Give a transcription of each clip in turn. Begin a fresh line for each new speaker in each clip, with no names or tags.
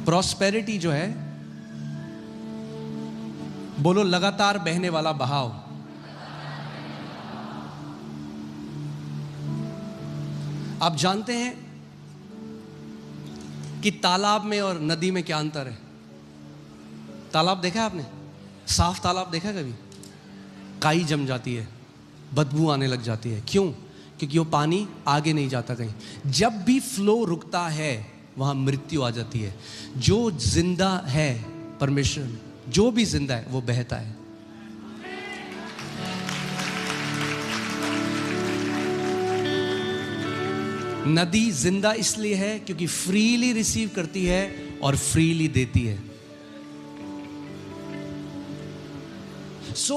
Prosperity जो है, बोलो लगातार बहने वाला बहाव। आप जानते हैं कि तालाब में और नदी में क्या अंतर है? तालाब देखा है आपने? साफ तालाब देखा है कभी? काई जम जाती है, बदबू आने लग जाती है। क्यों? क्योंकि वो पानी आगे नहीं जाता कहीं। जब भी फ्लो रुकता है वहां मृत्यु आ जाती है। जो जिंदा है, परमेश्वर जो भी जिंदा है वो बहता है। नदी जिंदा इसलिए है क्योंकि फ्रीली रिसीव करती है और फ्रीली देती है। सो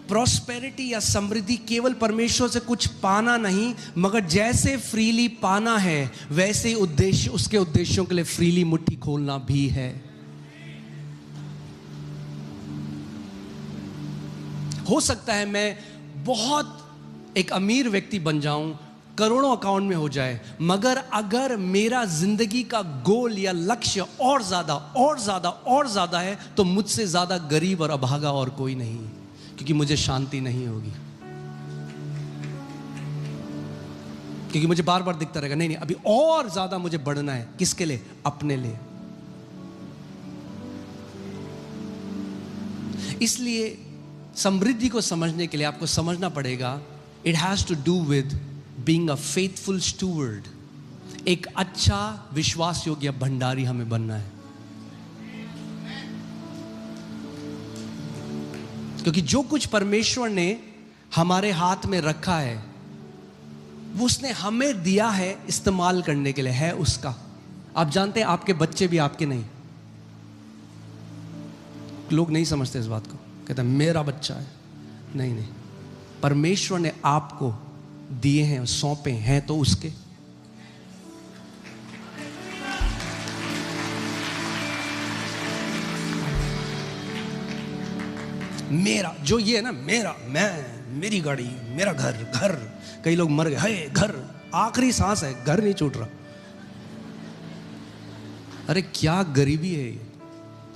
प्रॉस्पेरिटी या समृद्धि केवल परमेश्वर से कुछ पाना नहीं, मगर जैसे फ्रीली पाना है वैसे उद्देश्य, उसके उद्देश्यों के लिए फ्रीली मुट्ठी खोलना भी है। हो सकता है मैं बहुत एक अमीर व्यक्ति बन जाऊं, करोड़ों अकाउंट में हो जाए, मगर अगर मेरा जिंदगी का गोल या लक्ष्य और ज्यादा और ज्यादा और ज्यादा है तो मुझसे ज्यादा गरीब और अभागा और कोई नहीं, क्योंकि मुझे शांति नहीं होगी। क्योंकि मुझे बार बार दिखता रहेगा नहीं अभी और ज्यादा मुझे बढ़ना है। किसके लिए? अपने लिए। इसलिए समृद्धि को समझने के लिए आपको समझना पड़ेगा, it has to do with being a faithful steward. एक अच्छा विश्वास योग्य भंडारी हमें बनना है। क्योंकि जो कुछ परमेश्वर ने हमारे हाथ में रखा है वो उसने हमें दिया है इस्तेमाल करने के लिए, है उसका। आप जानते हैं आपके बच्चे भी आपके नहीं। लोग नहीं समझते इस बात को, कहते हैं मेरा बच्चा है। नहीं नहीं, परमेश्वर ने आपको दिए हैं, सौंपे हैं तो उसके। मेरा जो ये है ना, मेरा, मैं, मेरी गाड़ी, मेरा घर, घर। कई लोग मर गए, है घर, आखिरी सांस है, घर नहीं छूट रहा। अरे क्या गरीबी है ये,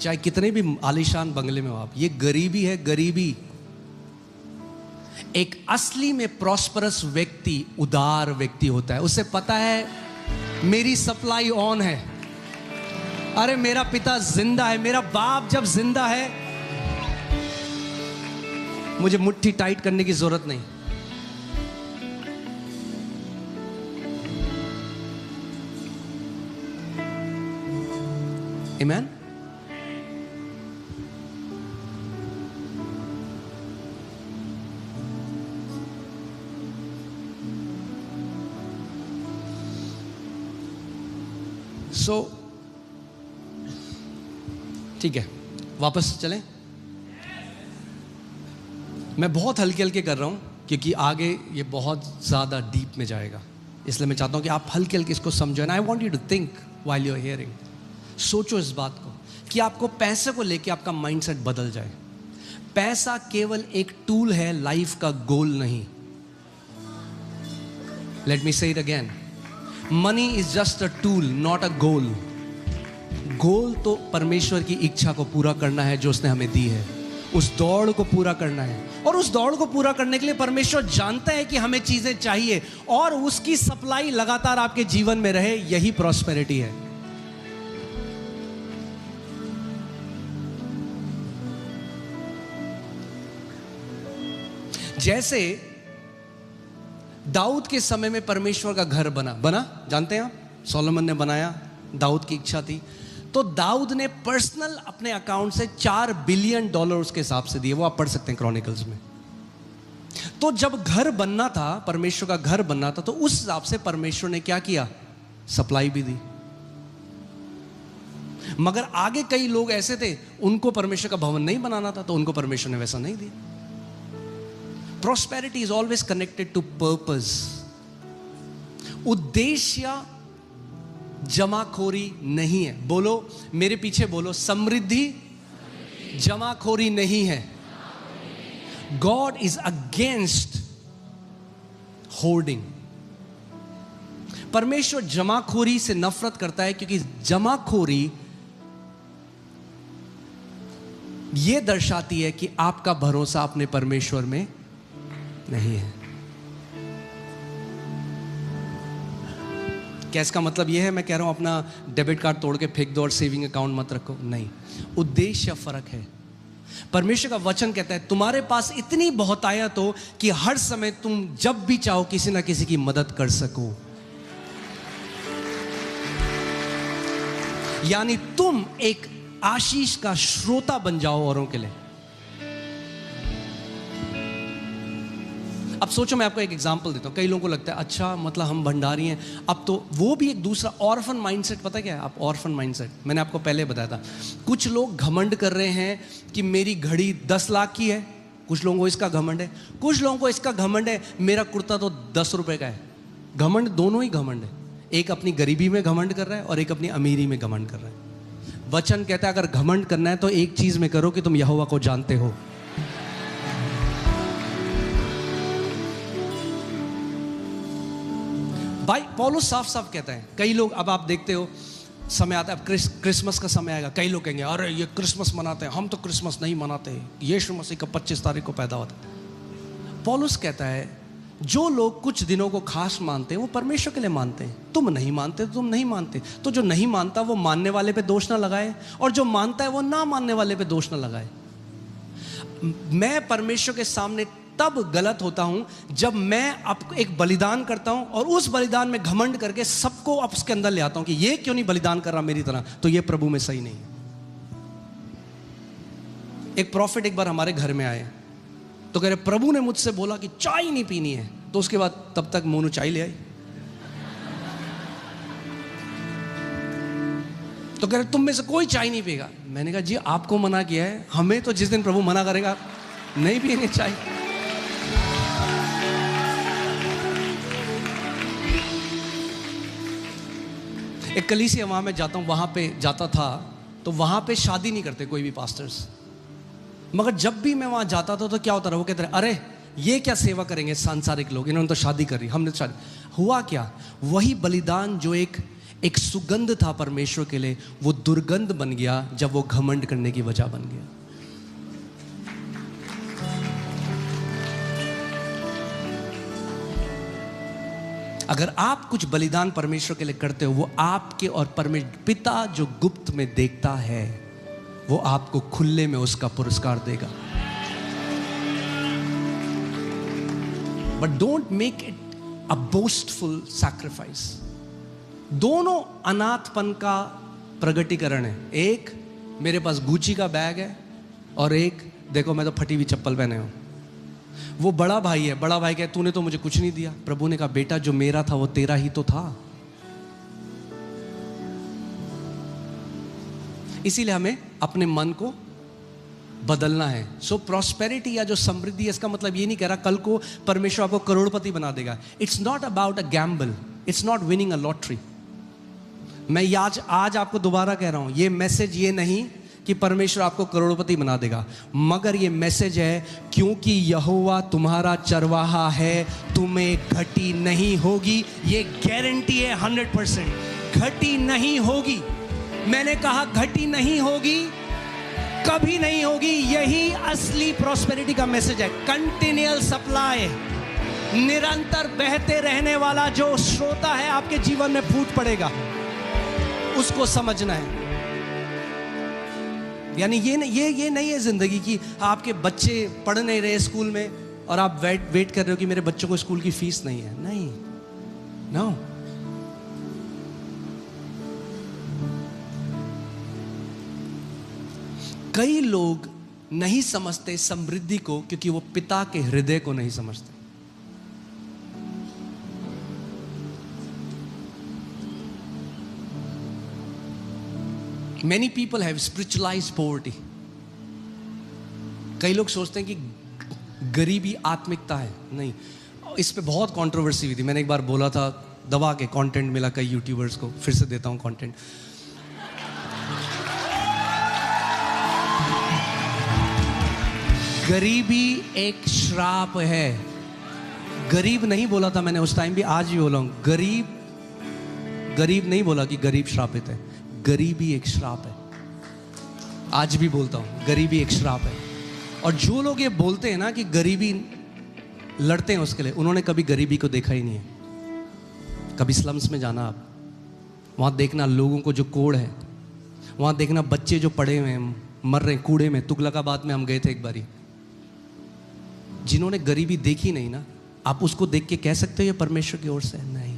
चाहे कितने भी आलीशान बंगले में हो आप, ये गरीबी है, गरीबी। एक असली में प्रॉस्परस व्यक्ति उदार व्यक्ति होता है। उसे पता है मेरी सप्लाई ऑन है। अरे मेरा पिता जिंदा है, मेरा बाप जब जिंदा है मुझे मुट्ठी टाइट करने की जरूरत नहीं। आमीन। ठीक है, वापस चलें। मैं बहुत हल्के हल्के कर रहा हूं क्योंकि आगे ये बहुत ज़्यादा डीप में जाएगा, इसलिए मैं चाहता हूं कि आप हल्के हल्के इसको समझो। And I want you to think while you are hearing. सोचो इस बात को कि आपको पैसे को लेके आपका माइंडसेट बदल जाए। पैसा केवल एक टूल है, लाइफ का गोल नहीं। Let me say it again, money is just a tool, not a goal. Goal तो परमेश्वर की इच्छा को पूरा करना है जो उसने हमें दी है, उस दौड़ को पूरा करना है। और उस दौड़ को पूरा करने के लिए परमेश्वर जानता है कि हमें चीजें चाहिए और उसकी सप्लाई लगातार आपके जीवन में रहे, यही प्रॉस्पेरिटी है। जैसे दाऊद के समय में परमेश्वर का घर बना, जानते हैं आप, सोलोमन ने बनाया, दाऊद की इच्छा थी, तो दाऊद ने पर्सनल अपने अकाउंट से $4 बिलियन उसके हिसाब से दिए। वो आप पढ़ सकते हैं क्रॉनिकल्स में। तो जब घर बनना था, परमेश्वर का घर बनना था, तो उस हिसाब से परमेश्वर ने क्या किया? सप्लाई भी दी। मगर आगे कई लोग ऐसे थे, उनको परमेश्वर का भवन नहीं बनाना था, तो उनको परमेश्वर ने वैसा नहीं दिया। Prosperity is always connected to purpose. उद्देश्य जमाखोरी नहीं है। बोलो मेरे पीछे, बोलो समृद्धि जमाखोरी नहीं है। God is against hoarding. परमेश्वर जमाखोरी से नफरत करता है, क्योंकि जमाखोरी ये दर्शाती है कि आपका भरोसा अपने परमेश्वर में नहीं है। क्या इसका मतलब यह है मैं कह रहा हूं अपना डेबिट कार्ड तोड़ के फेंक दो और सेविंग अकाउंट मत रखो? नहीं, उद्देश्य फर्क है। परमेश्वर का वचन कहता है तुम्हारे पास इतनी बहुतायत हो कि हर समय तुम जब भी चाहो किसी ना किसी की मदद कर सको। यानी तुम एक आशीष का श्रोता बन जाओ औरों के लिए। अब सोचो, मैं आपको एक एग्जांपल देता हूं। कई लोगों को लगता है अच्छा मतलब हम भंडारी हैं, अब तो वो भी एक दूसरा ऑर्फन माइंडसेट। पता क्या है आप ऑर्फन माइंडसेट? मैंने आपको पहले बताया था। कुछ लोग घमंड कर रहे हैं कि मेरी घड़ी 10 लाख की है, कुछ लोगों को इसका घमंड है, कुछ लोगों को इसका घमंड है मेरा कुर्ता तो 10 रुपए का है। घमंड, दोनों ही घमंड है। एक अपनी गरीबी में घमंड कर रहा है और एक अपनी अमीरी में घमंड कर रहा है। वचन कहता है अगर घमंड करना है तो एक चीज में करो कि तुम यहोवा को जानते हो। भाई पौलुस साफ साफ कहता है, कई लोग, अब आप देखते हो समय आता है, अब क्रिसमस का समय आएगा, कई लोग कहेंगे अरे ये क्रिसमस मनाते हैं, हम तो क्रिसमस नहीं मनाते, यीशु मसीह का 25 तारीख को पैदा होता है। पौलुस कहता है जो लोग कुछ दिनों को खास मानते हैं वो परमेश्वर के लिए मानते हैं। तुम नहीं मानते तो तुम नहीं मानते, तो जो नहीं मानता वो मानने वाले पे दोष ना लगाए, और जो मानता है वो ना मानने वाले पे दोष ना लगाए। मैं परमेश्वर के सामने तब गलत होता हूं जब मैं आपको एक बलिदान करता हूं और उस बलिदान में घमंड करके सबको अब उसके अंदर ले आता हूं कि ये क्यों नहीं बलिदान कर रहा मेरी तरह, तो ये प्रभु में सही नहीं है। एक प्रॉफिट एक बार हमारे घर में आए तो कह रहे प्रभु ने मुझसे बोला कि चाय नहीं पीनी है, तो उसके बाद तब तक मोनू चाय ले आई। तो कह रहे तुम में से कोई चाय नहीं पिएगा। मैंने कहा जी आपको मना किया है, हमें तो जिस दिन प्रभु मना करेगा नहीं पिएंगे चाय। एक कलीसिया वहां मैं जाता हूं, वहां पे जाता था तो वहां पे शादी नहीं करते कोई भी पास्टर्स, मगर जब भी मैं वहां जाता था तो क्या होता रहा, वो कहते रहे अरे ये क्या सेवा करेंगे सांसारिक लोग, इन्होंने तो शादी कर रही, हमने तो शादी। हुआ क्या, वही बलिदान जो एक सुगंध था परमेश्वर के लिए, वो दुर्गंध बन गया जब वो घमंड करने की वजह बन गया। अगर आप कुछ बलिदान परमेश्वर के लिए करते हो, वो आपके और परमेश्वर पिता जो गुप्त में देखता है वो आपको खुले में उसका पुरस्कार देगा। But don't make it a boastful sacrifice. दोनों अनाथपन का प्रगटीकरण है। एक मेरे पास गुची का बैग है और एक देखो मैं तो फटी हुई चप्पल पहने हूं। वो बड़ा भाई है, बड़ा भाई कहे तूने तो मुझे कुछ नहीं दिया। प्रभु ने कहा बेटा जो मेरा था वो तेरा ही तो था। इसीलिए हमें अपने मन को बदलना है। सो प्रॉस्पेरिटी या जो समृद्धि है, इसका मतलब ये नहीं कह रहा कल को परमेश्वर आपको करोड़पति बना देगा। It's not about a gamble, it's not winning a lottery. मैं आज आपको दोबारा कह रहा हूं, ये मैसेज ये नहीं कि परमेश्वर आपको करोड़पति बना देगा, मगर ये मैसेज है क्योंकि यहोवा तुम्हारा चरवाहा है, तुम्हें घटी नहीं होगी। ये गारंटी है 100%, घटी नहीं होगी। मैंने कहा घटी नहीं होगी, कभी नहीं होगी। यही असली प्रॉस्पेरिटी का मैसेज है। कंटिन्यूअल सप्लाई, निरंतर बहते रहने वाला जो श्रोता है आपके जीवन में फूट पड़ेगा, उसको समझना है। यानी ये नहीं है जिंदगी की आपके बच्चे पढ़ नहीं रहे स्कूल में और आप वेट कर रहे हो कि मेरे बच्चों को स्कूल की फीस नहीं है। नहीं, नो। कई लोग नहीं समझते समृद्धि को क्योंकि वो पिता के हृदय को नहीं समझते। Many people have spiritualized poverty. कई लोग सोचते हैं कि गरीबी आत्मिकता है। नहीं, इस पे बहुत कंट्रोवर्सी हुई थी। मैंने एक बार बोला था, दबा के कंटेंट मिला कई यूट्यूबर्स को, फिर से देता हूं कंटेंट। गरीबी एक श्राप है। गरीब नहीं बोला था मैंने उस टाइम भी, आज भी बोला हूं, गरीब नहीं बोला कि गरीब श्रापित है। गरीबी एक श्राप है। आज भी बोलता हूँ, गरीबी एक श्राप है। और जो लोग ये बोलते हैं ना कि गरीबी लड़ते हैं उसके लिए, उन्होंने कभी गरीबी को देखा ही नहीं है। कभी स्लम्स में जाना आप, वहाँ देखना लोगों को जो कोड़ है, वहाँ देखना बच्चे जो पड़े हुए हैं, मर रहे हैं कूड़े में। तुगलकाबाद में हम गए थे एक बारी, जिन्होंने गरीबी देखी नहीं ना, आप उसको देख के कह सकते हो ये परमेश्वर की ओर से? नहीं।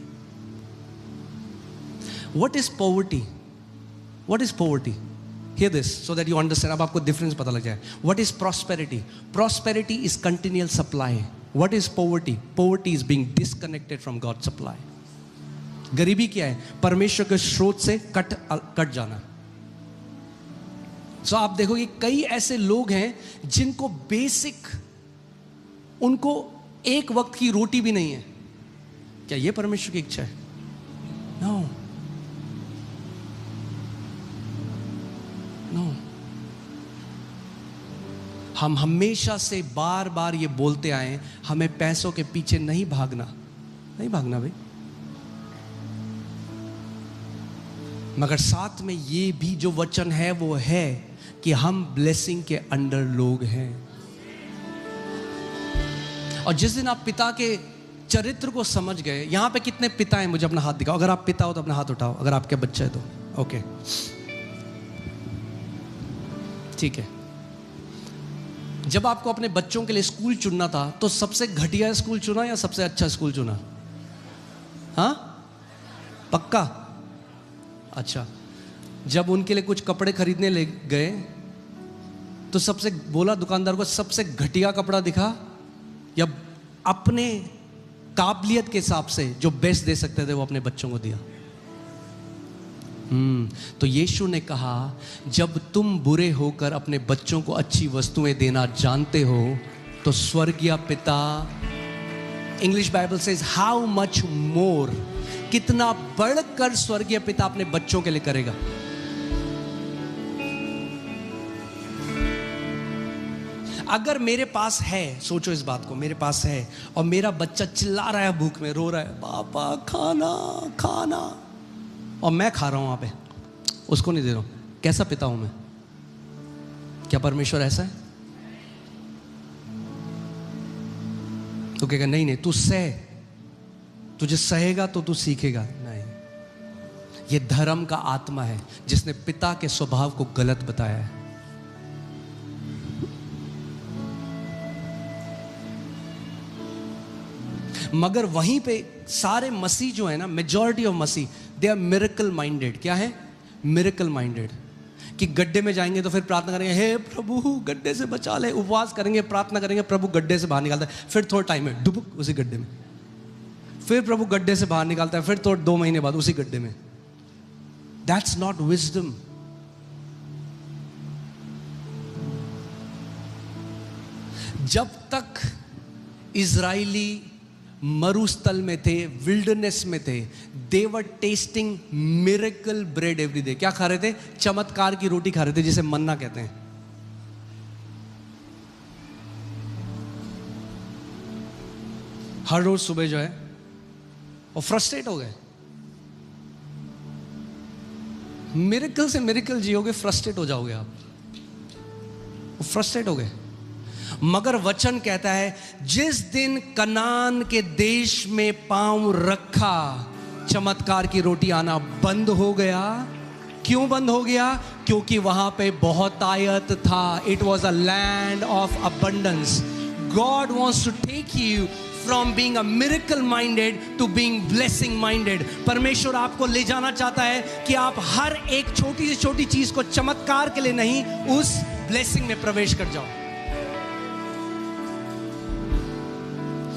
What is poverty? What is poverty? Hear this so that you understand. अब आपको डिफरेंस पता लग जाए. What is prosperity? Prosperity is continual supply. What is poverty? Poverty is being disconnected from God's supply. गरीबी क्या है? परमेश्वर के स्रोत से कट जाना. So आप देखोगे कई ऐसे लोग हैं जिनको बेसिक, उनको एक वक्त की रोटी भी नहीं है. क्या ये परमेश्वर की इच्छा है? No. No. हम हमेशा से बार बार ये बोलते आए, हमें पैसों के पीछे नहीं भागना भाई, मगर साथ में ये भी जो वचन है वो है कि हम ब्लेसिंग के अंडर लोग हैं. और जिस दिन आप पिता के चरित्र को समझ गए, यहां पे कितने पिता हैं? मुझे अपना हाथ दिखाओ. अगर आप पिता हो तो अपना हाथ उठाओ, अगर आपके बच्चा है तो. ओके, ठीक है. जब आपको अपने बच्चों के लिए स्कूल चुनना था तो सबसे घटिया स्कूल चुना या सबसे अच्छा स्कूल चुना? हाँ, पक्का? अच्छा. जब उनके लिए कुछ कपड़े खरीदने ले गए तो सबसे बोला दुकानदार को, सबसे घटिया कपड़ा दिखा, या अपने काबिलियत के हिसाब से जो बेस्ट दे सकते थे वो अपने बच्चों को दिया? तो यीशु ने कहा, जब तुम बुरे होकर अपने बच्चों को अच्छी वस्तुएं देना जानते हो तो स्वर्गीय पिता, English Bible says how much more, कितना बढ़कर स्वर्गीय पिता अपने बच्चों के लिए करेगा. अगर मेरे पास है, सोचो इस बात को, मेरे पास है और मेरा बच्चा चिल्ला रहा है भूख में, रो रहा है, पापा खाना खाना, और मैं खा रहा हूं वहां पे, उसको नहीं दे रहा हूं, कैसा पिता हूं मैं? क्या परमेश्वर ऐसा है? तो कहेगा नहीं, तू सह, तुझे सहेगा तो तू सीखेगा. नहीं, ये धर्म का आत्मा है जिसने पिता के स्वभाव को गलत बताया है. मगर वहीं पे सारे मसीह जो है ना, मेजॉरिटी ऑफ मसीह, दे आर मिरेकल माइंडेड. क्या है? Miracle minded. कि गड्ढे में जाएंगे तो फिर प्रार्थना करेंगे, हे प्रभु गड्ढे से बचा ले, उपवास करेंगे, प्रार्थना करेंगे, प्रभु गड्ढे से बाहर निकालता है, फिर थोड़ा टाइम है डुबुक उसी गड्ढे में, फिर प्रभु गड्ढे से बाहर निकालता है, फिर थोड़ा 2 महीने बाद उसी गड्ढे में. That's not wisdom. जब तक इजराइली मरुस्थल में थे, विल्डरनेस में थे, they were tasting miracle bread every day. क्या खा रहे थे? चमत्कार की रोटी खा रहे थे, जिसे मन्ना कहते हैं. हर रोज सुबह जो है वो फ्रस्ट्रेट हो गए. मिरेकल से मिरेकल जियोगे, फ्रस्ट्रेट हो जाओगे आप. वो फ्रस्ट्रेट हो गए. मगर वचन कहता है, जिस दिन कनान के देश में पांव रखा, चमत्कार की रोटी आना बंद हो गया. क्यों बंद हो गया? क्योंकि वहां पे बहुत आयत था. It was a land of abundance. God wants to take you from being a miracle minded to being blessing minded. परमेश्वर आपको ले जाना चाहता है कि आप हर एक छोटी से छोटी चीज को चमत्कार के लिए नहीं, उस ब्लेसिंग में प्रवेश कर जाओ.